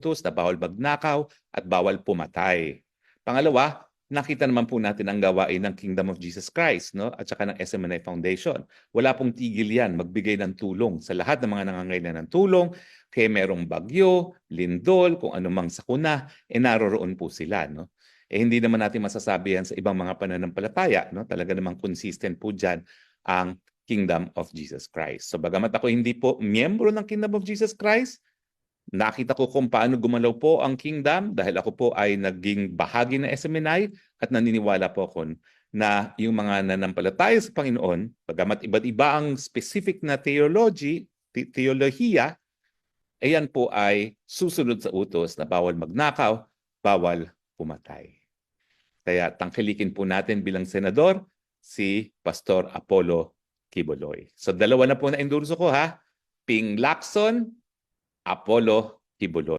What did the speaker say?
utos na bawal magnakaw at bawal pumatay. Pangalawa, nakita naman po natin ang gawain ng Kingdom of Jesus Christ, no? At saka ng SMNI Foundation. Wala pong tigil yan magbigay ng tulong sa lahat ng mga nangangailangan ng tulong. Kaya merong bagyo, lindol, kung anumang sakuna, naroroon po sila, no? Hindi naman natin masasabi yan sa ibang mga pananampalataya, no? Talaga namang consistent po dyan ang Kingdom of Jesus Christ. So bagamat ako hindi po miyembro ng Kingdom of Jesus Christ, nakita ko kung paano gumalaw po ang kingdom dahil ako po ay naging bahagi ng SMNI at naniniwala po ako na yung mga nanampalataya sa Panginoon, bagamat iba't iba ang specific na teolohiya, ayan po ay susunod sa utos na bawal magnakaw, bawal pumatay. Kaya tangkilikin po natin bilang senador si Pastor Apollo Quiboloy. So dalawa na po na endorso ko ha, Ping Lacson, Apollo Quiboloy.